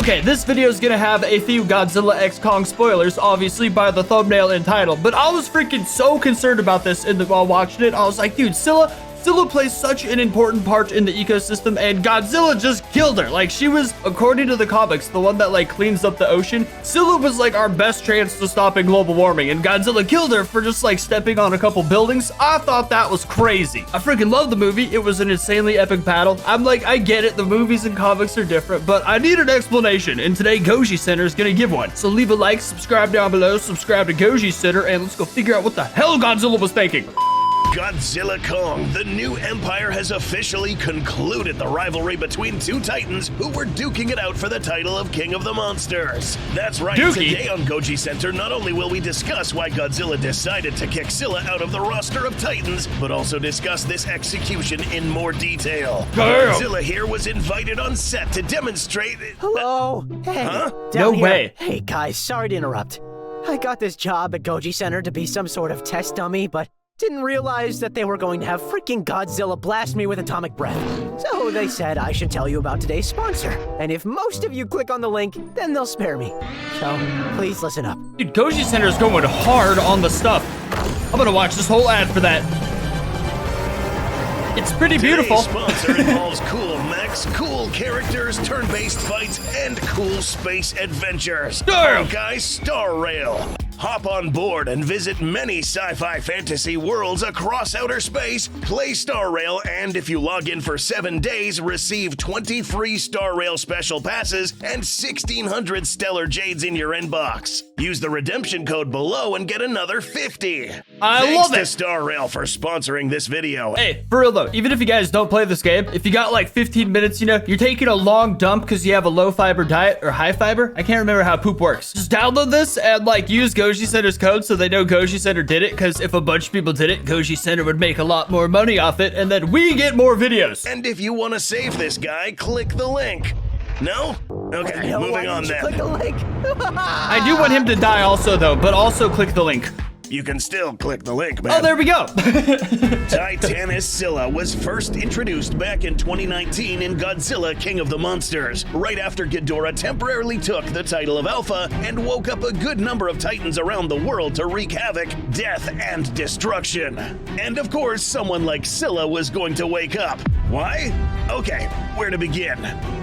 Okay, this video is gonna have a few Godzilla x Kong spoilers, obviously by the thumbnail and title, but I was freaking so concerned about this while watching it. I was like, dude, Scylla plays such an important part in the ecosystem, and Godzilla just killed her. Like, she was, according to the comics, the one that like cleans up the ocean. Scylla was like our best chance to stopping global warming, and Godzilla killed her for just like stepping on a couple buildings. I thought that was crazy. I freaking love the movie. It was an insanely epic battle. I'm like, I get it, the movies and comics are different, but I need an explanation, and today Gojicenter is gonna give one. So leave a like, subscribe down below, subscribe to Gojicenter, and let's go figure out what the hell Godzilla was thinking. Godzilla Kong, the new empire has officially concluded the rivalry between two titans who were duking it out for the title of King of the Monsters. That's right, Today on Gojicenter, not only will we discuss why Godzilla decided to kick Scylla out of the roster of titans, but also discuss this execution in more detail. Godzilla here was invited on set to demonstrate... Hello? Hey. Huh? No way. Hey guys, sorry to interrupt. I got this job at Gojicenter to be some sort of test dummy, but didn't realize that they were going to have freaking Godzilla blast me with atomic breath. So they said I should tell you about today's sponsor. And if most of you click on the link, then they'll spare me. So please listen up. Dude, Gojicenter is going hard on the stuff. I'm gonna watch this whole ad for that. It's pretty beautiful. Today's sponsor involves cool mechs, cool characters, turn-based fights, and cool space adventures. Damn! Guys, Starrail. Hop on board and visit many sci-fi fantasy worlds across outer space, play Starrail, and if you log in for 7 days, receive 20 free Starrail special passes and 1,600 stellar jades in your inbox. Use the redemption code below and get another 50. I love it. Thanks to Starrail for sponsoring this video. Hey, for real though, even if you guys don't play this game, if you got like 15 minutes, you know, you're taking a long dump because you have a low fiber diet or high fiber, I can't remember how poop works. Just download this and like use Gojicenter's code so they know Gojicenter did it, because if a bunch of people did it, Gojicenter would make a lot more money off it, and then we get more videos. And if you want to save this guy, click the link. No? Okay, moving on then. Click the link. I do want him to die also though, but also click the link. You can still click the link, man. Oh, there we go. Titaness Scylla was first introduced back in 2019 in Godzilla King of the Monsters, right after Ghidorah temporarily took the title of Alpha and woke up a good number of titans around the world to wreak havoc, death, and destruction. And of course, someone like Scylla was going to wake up. Why? Okay, where to begin?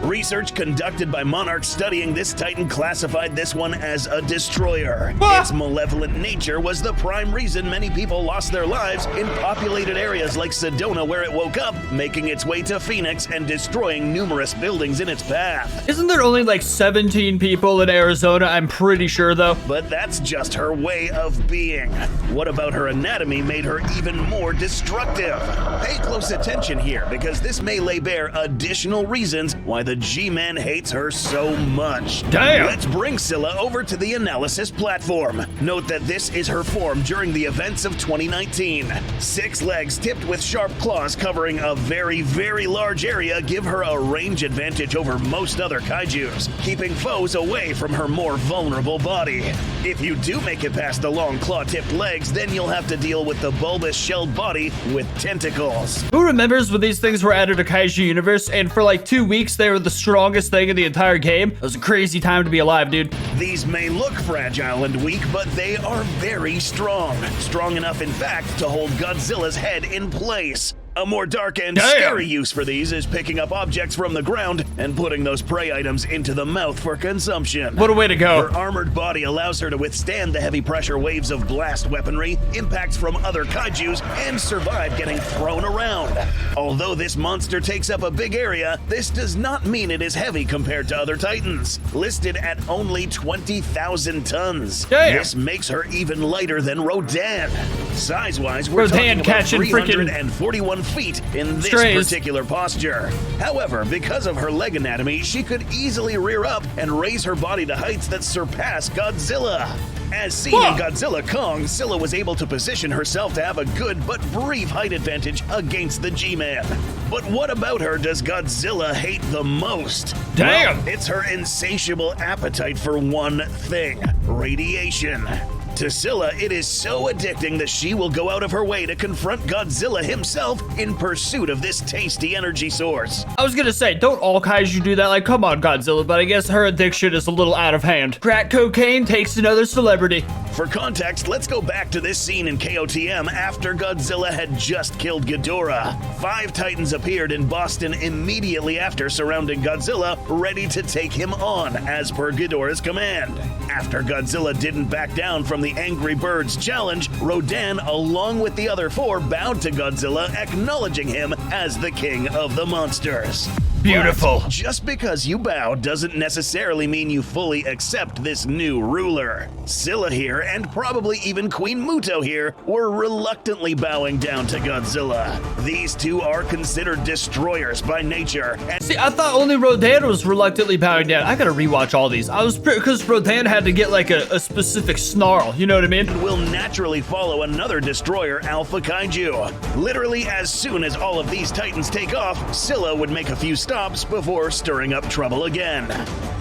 Research conducted by monarchs studying this titan classified this one as a destroyer. Its malevolent nature was the prime reason many people lost their lives in populated areas like Sedona, where it woke up, making its way to Phoenix and destroying numerous buildings in its path. Isn't there only like 17 people in Arizona? I'm pretty sure though. But that's just her way of being. What about her anatomy made her even more destructive? Pay close attention here, because this may lay bare additional reasons why the G-Man hates her so much. Damn! Let's bring Scylla over to the analysis platform. Note that this is her form during the events of 2019. 6 legs tipped with sharp claws covering a very, very large area give her a range advantage over most other kaijus, keeping foes away from her more vulnerable body. If you do make it past the long claw-tipped legs, then you'll have to deal with the bulbous shelled body with tentacles. Who remembers when these things were added to Kaiju Universe, and for like 2 weeks they were the strongest thing in the entire game? It was a crazy time to be alive, dude. These may look fragile and weak, but they are very strong. Strong enough, in fact, to hold Godzilla's head in place. A more dark and scary use for these is picking up objects from the ground and putting those prey items into the mouth for consumption. What a way to go. Her armored body allows her to withstand the heavy pressure waves of blast weaponry, impacts from other kaijus, and survive getting thrown around. Although this monster takes up a big area, this does not mean it is heavy compared to other titans, listed at only 20,000 tons. Damn. This makes her even lighter than Rodan. Size-wise, we're Rodan talking about catching 341 feet in this strays. particular posture. However, because of her leg anatomy, she could easily rear up and raise her body to heights that surpass Godzilla. As seen in Godzilla Kong, Scylla was able to position herself to have a good but brief height advantage against the G-Man. But what about her does Godzilla hate the most? Damn! Well, it's her insatiable appetite for one thing: radiation. To Scylla, it is so addicting that she will go out of her way to confront Godzilla himself in pursuit of this tasty energy source. I was gonna say, don't all kaiju do that? Like, come on, Godzilla, but I guess her addiction is a little out of hand. Crack cocaine takes another celebrity. For context, let's go back to this scene in KOTM after Godzilla had just killed Ghidorah. 5 Titans appeared in Boston immediately after, surrounding Godzilla, ready to take him on, as per Ghidorah's command. After Godzilla didn't back down from the Angry Birds challenge, Rodan, along with the other 4, bowed to Godzilla, acknowledging him as the king of the monsters. Beautiful. But just because you bow doesn't necessarily mean you fully accept this new ruler. Scylla here, and probably even Queen Muto here, were reluctantly bowing down to Godzilla. These two are considered destroyers by nature. And See, I thought only Rodan was reluctantly bowing down. I gotta rewatch all these. Because Rodan had to get like a specific snarl, you know what I mean? will naturally follow another destroyer, Alpha Kaiju. Literally, as soon as all of these titans take off, Scylla would make a few stops before stirring up trouble again.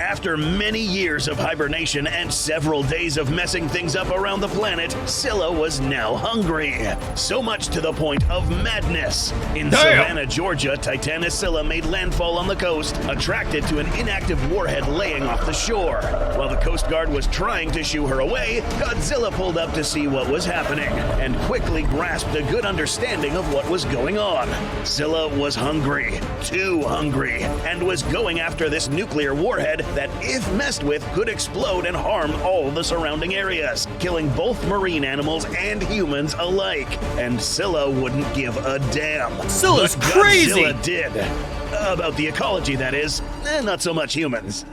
After many years of hibernation and several days of messing things up around the planet, Scylla was now hungry. So much to the point of madness. In Savannah, Georgia, Titanus Scylla made landfall on the coast, attracted to an inactive warhead laying off the shore. While the Coast Guard was trying to shoo her away, Godzilla pulled up to see what was happening, and quickly grasped a good understanding of what was going on. Scylla was hungry, too hungry, and was going after this nuclear warhead that, if messed with, could explode and harm all the surrounding areas, killing both marine animals and humans alike. And Scylla wouldn't give a damn. Scylla's But crazy! Godzilla did. About the ecology, that is. Not so much humans.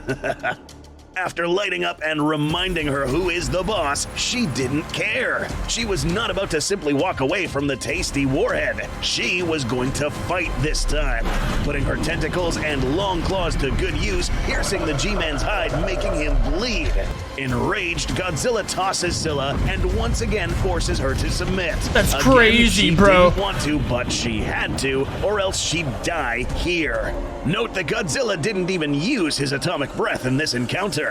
After lighting up and reminding her who is the boss, she didn't care. She was not about to simply walk away from the tasty warhead. She was going to fight this time, putting her tentacles and long claws to good use, piercing the G-Man's hide, making him bleed. Enraged, Godzilla tosses Scylla and once again forces her to submit. That's Again, crazy, she bro. didn't want to, but she had to, or else she'd die here. Note that Godzilla didn't even use his atomic breath in this encounter.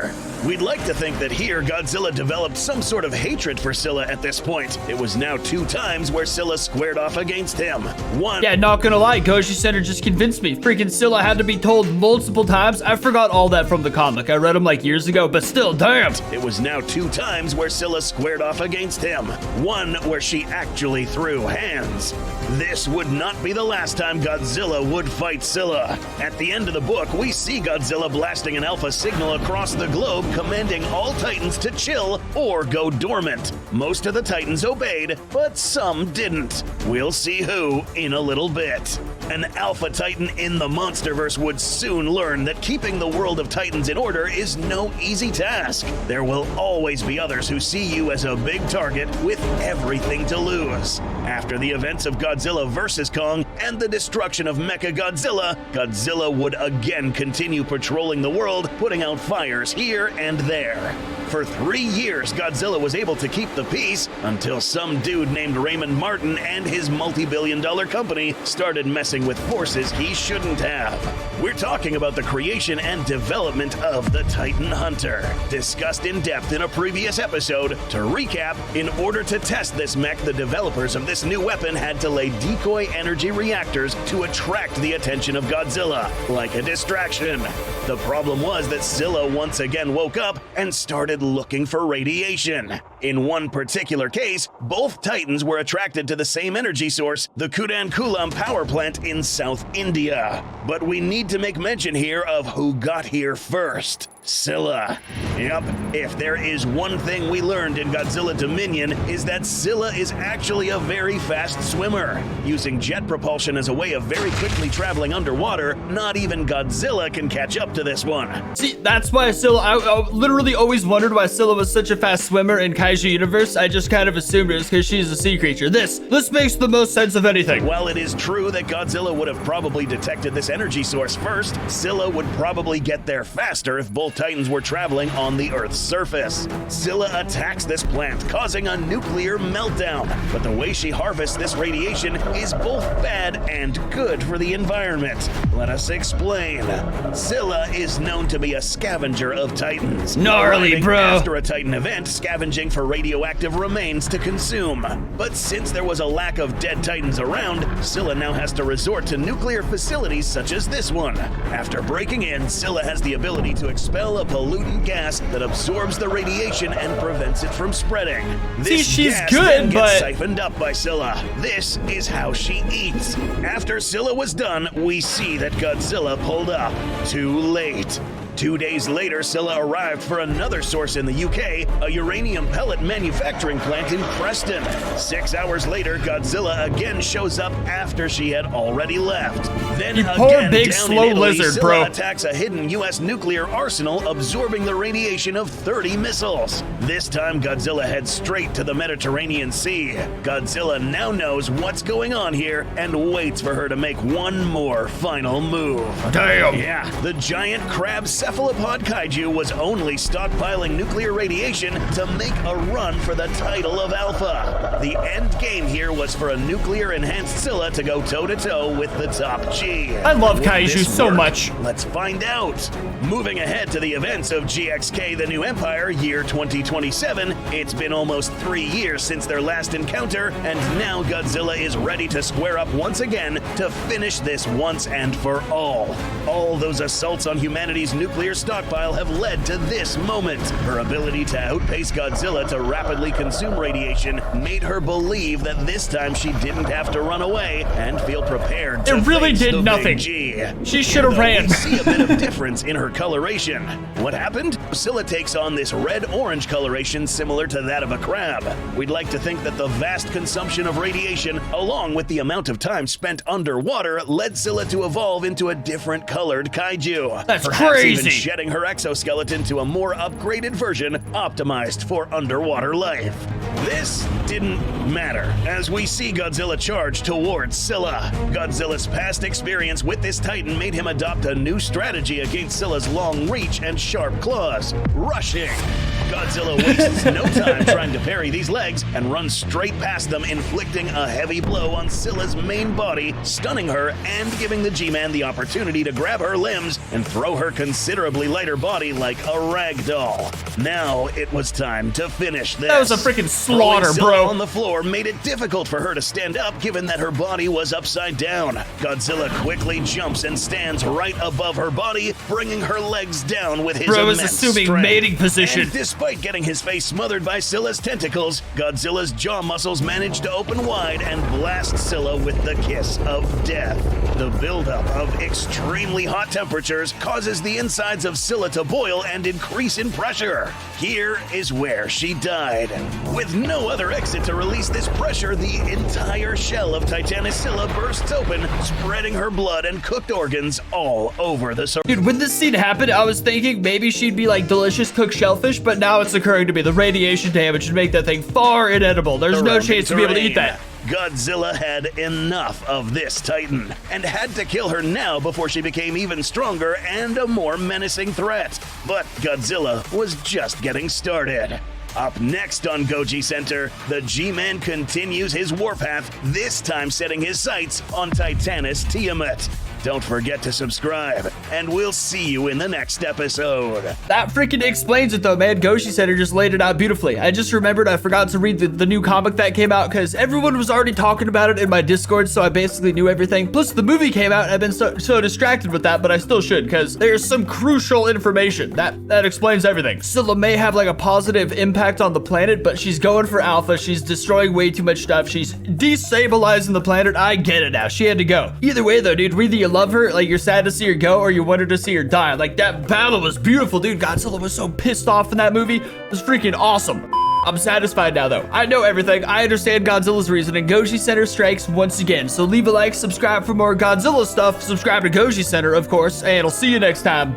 We'd like to think that here Godzilla developed some sort of hatred for Scylla at this point. It was now 2 times where Scylla squared off against him. One. Yeah, not gonna lie, Gojicenters just convinced me. Freaking Scylla had to be told multiple times. I forgot all that from the comic. I read them like years ago, but still, damn. It was now 2 times where Scylla squared off against him. One where she actually threw hands. This would not be the last time Godzilla would fight Scylla. At the end of the book, we see Godzilla blasting an alpha signal across the globe, commanding all Titans to chill or go dormant. Most of the Titans obeyed, but some didn't. We'll see who in a little bit. An Alpha Titan in the Monsterverse would soon learn that keeping the world of Titans in order is no easy task. There will always be others who see you as a big target with everything to lose. After the events of Godzilla vs. Kong and the destruction of Mechagodzilla, Godzilla would again continue patrolling the world, putting out fires here and there. For 3 years, Godzilla was able to keep the peace until some dude named Raymond Martin and his multi-billion-dollar company started messing with forces he shouldn't have. We're talking about the creation and development of the Titan Hunter, discussed in depth in a previous episode. To recap, in order to test this mech, the developers of this new weapon had to lay decoy energy reactors to attract the attention of Godzilla, like a distraction. The problem was that Scylla once again woke up and started looking for radiation. In one particular case, both Titans were attracted to the same energy source, the Kudankulam power plant in South India. But we need to make mention here of who got here first. Scylla. Yup, if there is one thing we learned in Godzilla Dominion is that Scylla is actually a very fast swimmer. Using jet propulsion as a way of very quickly traveling underwater, not even Godzilla can catch up to this one. See, that's why Scylla, I literally always wondered why Scylla was such a fast swimmer in Kaiju universe. I just kind of assumed it was because she's a sea creature. This makes the most sense of anything. While it is true that Godzilla Godzilla would have probably detected this energy source first, Scylla would probably get there faster if both Titans were traveling on the Earth's surface. Scylla attacks this plant, causing a nuclear meltdown. But the way she harvests this radiation is both bad and good for the environment. Let us explain. Scylla is known to be a scavenger of Titans. Gnarly, arriving bro. After a Titan event, scavenging for radioactive remains to consume. But since there was a lack of dead Titans around, Scylla now has to resort to nuclear facilities such as this one. After breaking in, Scylla has the ability to expel a pollutant gas that absorbs the radiation and prevents it from spreading. This she's gas good, then gets but siphoned up by Scylla. This is how she eats. After Scylla was done, we see that Godzilla pulled up. Too late. 2 days later, Scylla arrived for another source in the UK, a uranium pellet manufacturing plant in Preston. 6 hours later, Godzilla again shows up after she had already left. Then You poor again, big down slow in Italy, lizard, Scylla bro. attacks a hidden US nuclear arsenal, absorbing the radiation of 30 missiles. This time, Godzilla heads straight to the Mediterranean Sea. Godzilla now knows what's going on here and waits for her to make one more final move. damn. Yeah, the giant crab cephalopod kaiju was only stockpiling nuclear radiation to make a run for the title of Alpha. The end game here was for a nuclear-enhanced Scylla to go toe-to-toe with the top G. I love Would kaiju this so work? much. Let's find out. Moving ahead to the events of GXK The New Empire, year 2027, it's been almost 3 years since their last encounter, and now Godzilla is ready to square up once again to finish this once and for all. All those assaults on humanity's nuclear stockpile have led to this moment. Her ability to outpace Godzilla to rapidly consume radiation made her believe that this time she didn't have to run away and feel prepared to It really face did the nothing. Big G. She should have Though ran. We see a bit of difference in her coloration. What happened? Scylla takes on this red-orange coloration similar to that of a crab. We'd like to think that the vast consumption of radiation, along with the amount of time spent underwater, led Scylla to evolve into a different colored kaiju. That's Perhaps crazy. even shedding her exoskeleton to a more upgraded version, optimized for underwater life. This didn't matter, as we see Godzilla charge towards Scylla. Godzilla's past experience with this Titan made him adopt a new strategy against Scylla's long reach and sharp claws: rushing. Godzilla wastes no time trying to parry these legs and runs straight past them, inflicting a heavy blow on Scylla's main body, stunning her and giving the G-Man the opportunity to grab her limbs and throw her considerably lighter body like a rag doll. Now it was time to finish this. That was a freaking slaughter, Throwing Scylla bro. on the floor made it difficult for her to stand up, given that her body was upside down. Godzilla quickly jumps and stands right above her body, bringing her legs down with his Bro was immense assuming strength. mating position. And despite getting his face smothered by Scylla's tentacles, Godzilla's jaw muscles managed to open wide and blast Scylla with the kiss of death. The buildup of extremely hot temperatures causes the insides of Scylla to boil and increase in pressure. Here is where she died. With no other exit to release this pressure, the entire shell of Titanis Scylla bursts open, spreading her blood and cooked organs all over the surface. Dude, when this scene happened, I was thinking maybe she'd be like delicious cooked shellfish, but now it's occurring to me the radiation damage would make that thing far inedible. There's no chance to be able to eat that. Godzilla had enough of this Titan and had to kill her now before she became even stronger and a more menacing threat. But Godzilla was just getting started. Up next on Gojicenter, the G-Man continues his warpath, this time setting his sights on Titanus Tiamat. Don't forget to subscribe, and we'll see you in the next episode. That freaking explains it though, man. Gojicenter just laid it out beautifully. I just remembered I forgot to read the new comic that came out because everyone was already talking about it in my Discord, so I basically knew everything. Plus the movie came out and I've been so distracted with that, but I still should because there's some crucial information. That explains everything. Scylla may have like a positive impact on the planet, but she's going for Alpha. She's destroying way too much stuff. She's destabilizing the planet. I get it now. She had to go. Either way though, dude, whether you love her, like you're sad to see her go, or you wanted to see her die. Like that battle was beautiful, dude. Godzilla was so pissed off in that movie. It was freaking awesome. I'm satisfied now though. I know everything. I understand Godzilla's reasoning. Gojicenter strikes once again. So leave a like, subscribe for more Godzilla stuff, subscribe to Gojicenter, of course, and I'll see you next time.